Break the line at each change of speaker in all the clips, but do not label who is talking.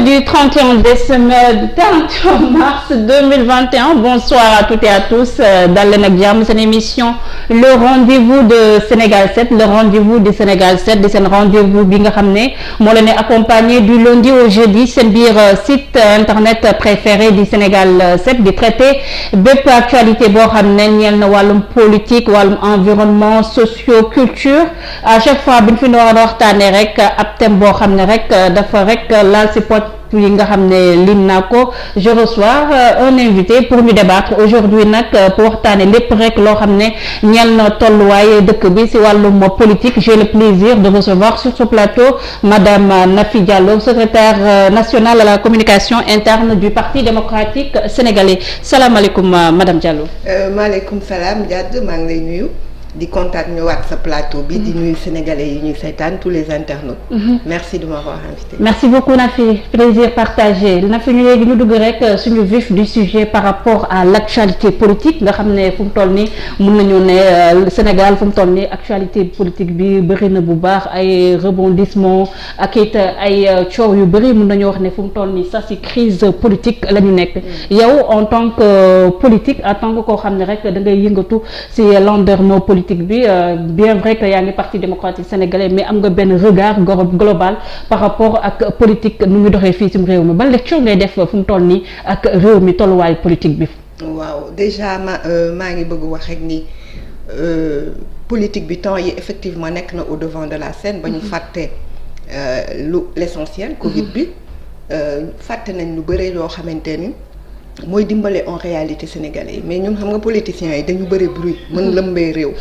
Mercredi 31 décembre, 31 mars 2021. Bonsoir à toutes et à tous. Dal leen ak jàmm seen émission le rendez-vous de Sénégal 7, le rendez-vous du Sénégal 7 di seen rendez-vous bi nga xam ne moo leen accompagné du lundi au jeudi seen biir site internet préféré du Sénégal 7 di traité bépp actualité boo xam ne ñeel na wàllum politique wàllum environnement socio-culture à chaque fois bi ñu fi doon waxtaanee rek ab thème boo xam ne rek dafa rek laal si pot yi nga xam ne lim naa ko je reçois un invité pour ñu débattre aujourd'hui nag pour waxtaane lépp rek loo xam ne ñeel na tolluwaay dëkk bi si wàllum politique. J'ai le plaisir de recevoir sur ce plateau madame Nafi Diallo, secrétaire nationale à la communication interne du Parti démocratique sénégalais. Salaamaaleykum madame Diallo.
maaleykum salaam Diad, maa ngi lay nuyu di kontaan ñëwaat sa plateau bi di nuyu sénégalais yi ñuy seetaan tous les internautes. Merci de m'avoir invité.
Merci beaucoup Nafi, plaisir partagé. Nafi ñu léegi ñu dugg rek suñu vif du sujet par rapport à l'actualité politique nga xam ne fu mu toll nii mun nañu ne Sénégal fu mu toll nii actualité politique bi bëri na bu baax ay rebondissement ak it ay coow yu bëri mun nañu wax ne fu mu toll nii sax ci crise politique la ñu nekk. yow en tant que politique en tant que koo xam ne rek da ngay yëngatu ci landerneau politique bi bien vrai que yaa ngi Parti démocratique sénégalais mais am nga benn regard global par rapport ak politique nu mu doxee fii ci réew mi ban lecture ngay def fu mu toll nii ak réew mi tolluwaayu politique bi.
waaw déjà maa ngi bëgg wax rek ni politique bi temps yi effectivement nekk na au devant de la scène ba ñu fàtte l'essentiel Covid bi fàtte nañ lu bëre yoo xamante ni mooy dimbale en réalité sénégalais yi mais ñun xam nga politiciens yi dañu bëri bruit mën lëmbee réew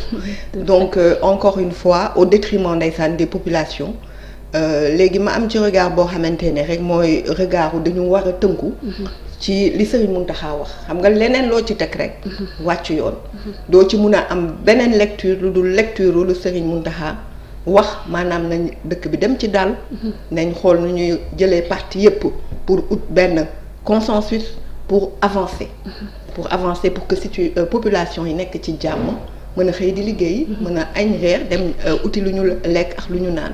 donc encore une fois au détriment ndeysaan des populations léegi ma am ci regard boo xamante ne rek mooy regardu dañu war a tënku ci li Serigne Mountakha wax xam nga leneen loo ci teg rek wàcc yoon doo ci mun a am beneen lecture lu dul lecture lu Serigne Mountakha wax maanaam nañ dëkk bi dem ci dal nañ xool nu ñuy jëlee parti yépp pour ut benn consensus pour avancer pour que population yi nekk ci jàmm mën a xëy di liggéey mën a añ reer dem uti lu ñu lekk ak lu ñu naan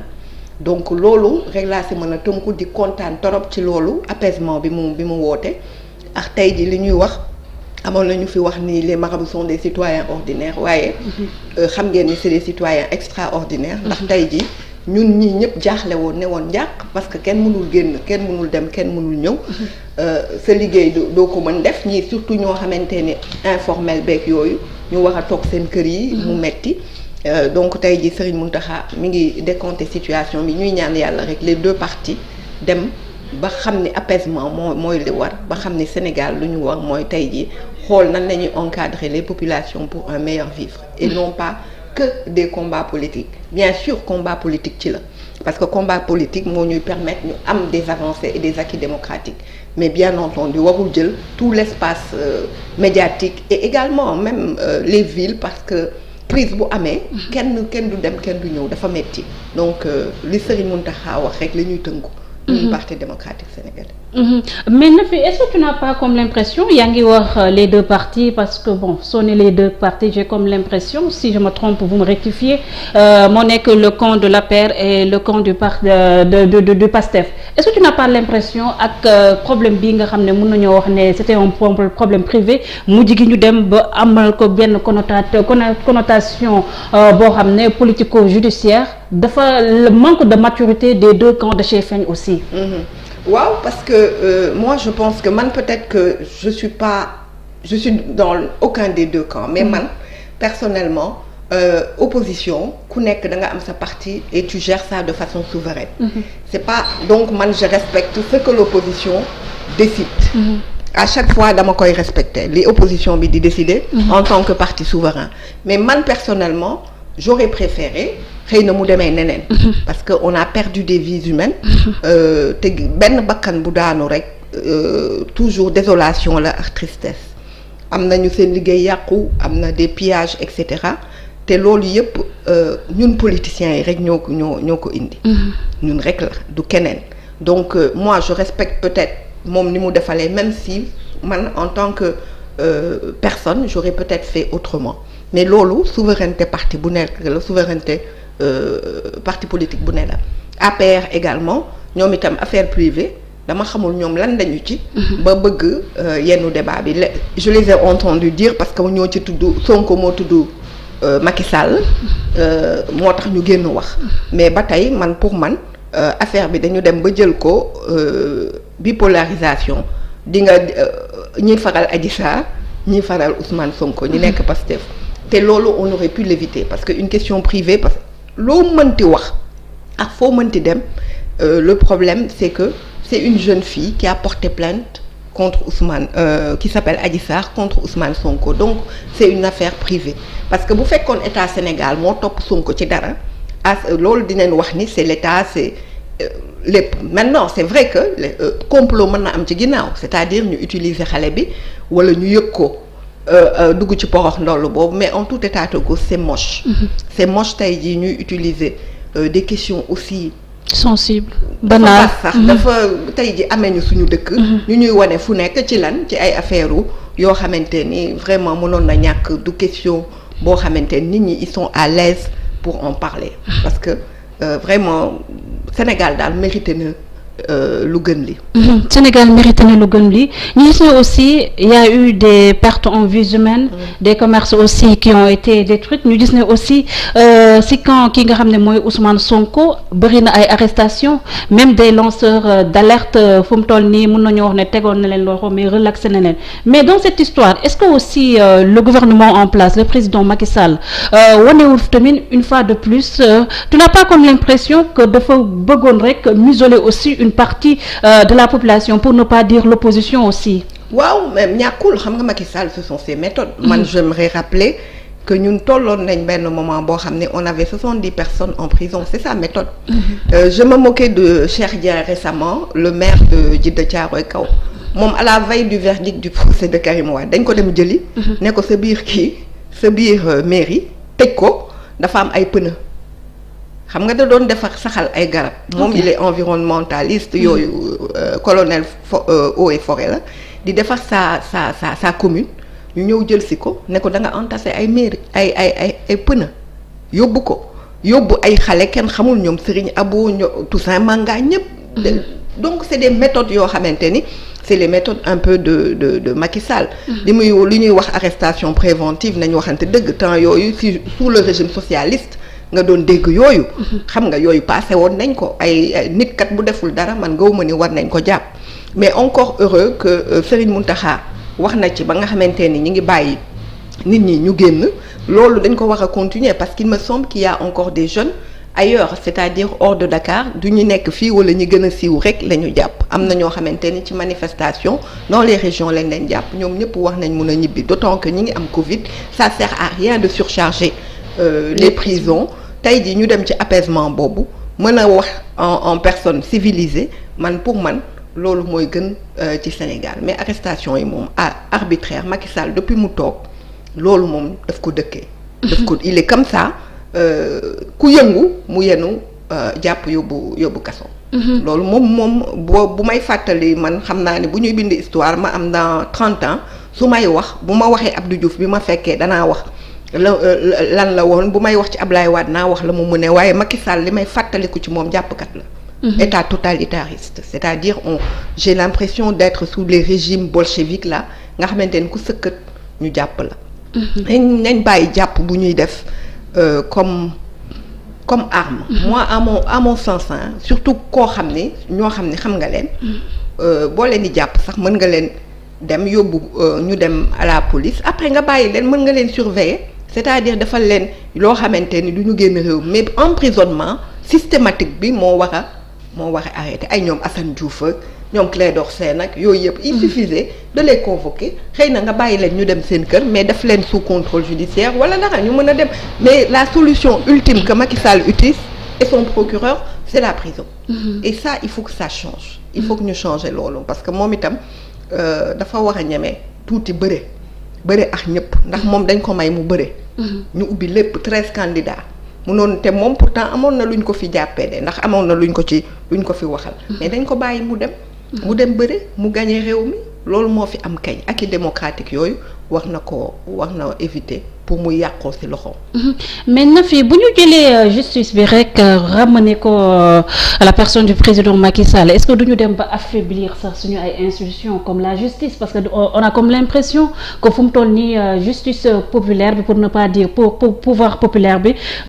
donc loolu rek laa si mën a tënku di kontaan torop ci loolu apaisement bi mu woote ak tey ji li ñuy wax amoon nañu fi wax ni les marabouts sont des citoyens ordinaires waaye xam ngeen ni c'est des citoyens extraordinaires ndax tey ji ñun ñii ñëpp jaaxle woon ne woon njàq parce que kenn mënul génn kenn mënul dem kenn mënul ñëw sa liggéey doo ko mën def ñii surtout ñoo xamante ne informel beeg yooyu ñu war a toog seen kër yi mu metti donc tey ji Serigne Mountakha mi ngi décompter situation bi ñuy ñaan yàlla rek les deux parties dem ba xam ni apaisement mooy li war ba xam ni Sénégal lu ñu war mooy tey ji xool nan la ñuy encadrer les populations pour un meilleur vivre et non pas que des combats politiques. Bien sûr combat politique ci la parce que combat politique moo ñuy permettre ñu am des avancées et des acquis démocratiques mais bien entendu warul jël tout l'espace médiatique et également même les villes parce que crise bu amee kenn du dem kenn du ñëw dafa metti donc li Serigne Mountakha wax rek la ñuy tënku du Parti démocratique sénégalais.
Mais Nafi, est-ce que tu n'as pas comme l'impression yaa ngi wax les deux partis parce que bon soo ne les deux partis j'ai comme l'impression si je me trompe vous me rectifiez moo nekk le camp de l'APR et le camp du PASTEF. Est-ce que tu n'as pas l'impression ak problème bi nga xam ne mën nañoo wax ne c'était un problème privé mujj gi ñu dem ba amal ko benn connotation boo xam ne politico-judiciaire dafa le manque de maturité des deux camps de chez feeñ aussi.
Waaw parce que moi je pense que man peut-être que je suis dans aucun des deux camps mais man personnellement opposition ku nekk da nga am sa parti et tu gères ça de façon souveraine. C'est pas donc man je respecte ce que l'opposition décide. À chaque fois dama koy respecter li opposition bi di décider en tant que parti souverain mais man personnellement j'aurais préféré xëy na mu demee neneen parce que on a perdu des vies humaines te benn bakkan bu daanu rek toujours désolation la ak tristesse am nañu seen liggéey yàqu am na des pillages et cetera te loolu yëpp ñun politiciens yi rek ñoo ko indi ñun rek la du keneen donc moi je respecte peut-être moom ni mu defalee même si man en tant que personne j'aurais peut-être fait autrement mais loolu souveraineté parti bu nekk la souveraineté parti politique bu ne la APR également ñoom itam affaire privée dama xamul ñoom lan lañu ci. ba bëgg yenn débat bi je les ai entendu dire parce que ñoo ci tudd Sonko moo tudd Macky Sall moo tax ñu génn wax mais ba tey man pour man affaire bi dañu dem ba jël ko bipolarisation di nga ñiy faral Adji Sarr ñiy faral Ousmane Sonko ñi nekk Pastef te loolu on aurait pu l'éviter parce que une question privée parce que loo mënti wax ak foo mënti dem le problème c'est que c'est une jeune fille qui a porté plainte contre Ousmane qui s'appelle Adji Sarr contre Ousmane Sonko donc c'est une affaire privée parce que bu fekkoon état Sénégal moo topp Sonko ci dara loolu dinañ wax ni c'est l'état c'est lépp maintenant c'est vrai que complot mën na am ci ginnaaw c'est-à-dire ñu utiliser xale bi wala ñu yëg ko dugg ci porox ndollu boobu mais en tout état de cause c'est moche. C'est moche tey jii ñuy utiliser des questions aussi
sensible banal
sax dafa tey ji amee ñu suñu dëkk ñu ñuy wane fu nekk ci lan ci ay affaire yoo xamante ni vraiment mënoon na ñàkk du question boo xamante ni nit ñi ils sont à l'aise pour en parler parce que vraiment Sénégal daal mérité na lu gën li
Sénégal mérité na lu gën li ñu gis ne aussi il y a eu des pertes en vies humaines des commerces aussi qui ont été détruits ñu gis ne aussi si quand ki nga xam ne mooy Ousmane Sonko bëri na ay arrestations même des lanceurs d'alerte fu mu toll nii mën nañu wax ne tegoon na leen loxo mais relaxé na leen mais dans cette histoire est-ce que aussi le gouvernement en place le président Macky Sall wanewul tamit une fois de plus tu n'as pas comme l'impression que dafa bëggoon rek museler aussi une partie de la population pour ne pas dire l'opposition aussi.
waaw même ñàkkul xam nga Macky Sall ce sont ses méthodes. man j'aimerais rappeler que ñun tolloon nañ benn moment boo xam ne on avait 70 personnes en prison c'est sa méthode. Je me moquais de Cheikh Dieng récemment le maire de Djiddah Thiaroye Kao moom à la veille du verdict du procès de Karim Wade dañ ko dem jëli. ne ko sa biir mairie tëj ko dafa am ay pneu. xam nga da doon defar saxal ay garab moom il est environnementaliste yooyu colonel eaux et forêt la di defar sa commune ñu ñëw jël si ko ne ko da nga entassé ay mairie ay pneu yóbbu ay xale kenn xamul ñoom Serigne Abou Toussaint Manga ñëpp donc c'est des méthodes yoo xamante ni c'est les méthodes un peu de Macky Sall li ñuy wax arrestation préventive nañu waxante dëgg temps yooyu sous le régime socialiste nga doon dégg yooyu xam nga yooyu passé woon nañ ko ay nit kat bu deful dara man nga ma ni war nañ ko jàpp mais encore heureux que Serigne Mountakha wax na ci ba nga xamante ni ñi ngi bàyyi nit ñi ñu génn loolu dañ ko war a continuer parce qu'il me semble qu'il y a encore des jeunes ailleurs c'est-à-dire hors de Dakar du ñu nekk fii wala ñu gën a siiw rek la ñu jàpp am na ñoo xamante ni ci manifestation dans les régions lañ leen jàpp ñoom ñëpp wax nañ mun a ñibbi d'autant que ñi ngi am Covid ça sert à rien de surcharger les prisons tey jii ñu dem ci apaisement boobu mën a wax en personne civilisée pour man loolu mooy gën ci Sénégal mais arrestation yi moom arbitraire Macky Sall depuis mu toog loolu moom daf ko dëkkee. Il est comme ça ku yëngu mu yenu jàpp yóbbu kaso. loolu moom bu may fàttali man xam naa ne bu ñuy bind histoire ma am dans 30 ans su may wax bu ma waxee Abdou Diouf bi ma fekkee danaa wax. lan la woon bu may wax ci Ablaye Wade naa wax la mu ne waaye Macky Sall li may fàttaliku ci moom jàppkat la. État totalitariste c'est-à-dire j'ai l'impression d'être sous les régimes bolcheviques là nga xamante ni ku sëkkat ñu jàpp la. nañ bàyyi jàpp bu ñuy def comme arme. Moi à mon sens surtout koo xam ne ñoo xam ne xam nga leen. boo leen di jàpp sax mën nga leen dem yóbbu ñu dem à la police après nga bàyyi leen mën nga leen surveiller. C'est-à-dire defal leen loo xamante ni du ñu génn réew mais emprisonnement systématique bi moo war a arrêter ay ñoom Assane Diouf ak ñoom Clédor Sène ak yooyu yëpp il suffisait de les convoquer xëy na nga bàyyi leen ñu dem seen kër mais def leen sous contrôle judiciaire wala dara ñu mën a dem mais la solution ultime que Macky Sall utilise et son procureur c'est la prison. Et ça il faut que ça change. Il faut que ñu changer loolu parce que moom itam dafa war a ñeme tuuti bëre ak ñëpp ndax moom dañ ko may mu bëre. ñu ubbi lépp 13 candidats munoon te moom pourtant amoon na luñ ko fi jàppee de ndax amoon na luñ ko fi waxal. mais dañ ko bàyyi mu dem bëre mu gagné réew mi loolu moo fi am kañ ak i démocratique yooyu war na éviter pour mu yàqoo ci loxoom.
mais Nafi bu ñu jëlee justice bi rek ramener ko à la personne du président Macky Sall est-ce que duñu dem ba affaiblir sax suñu ay institutions comme la justice parce que on a comme l'impression que fu mu toll nii justice populaire bi pour ne pas dire pour pouvoir populaire bi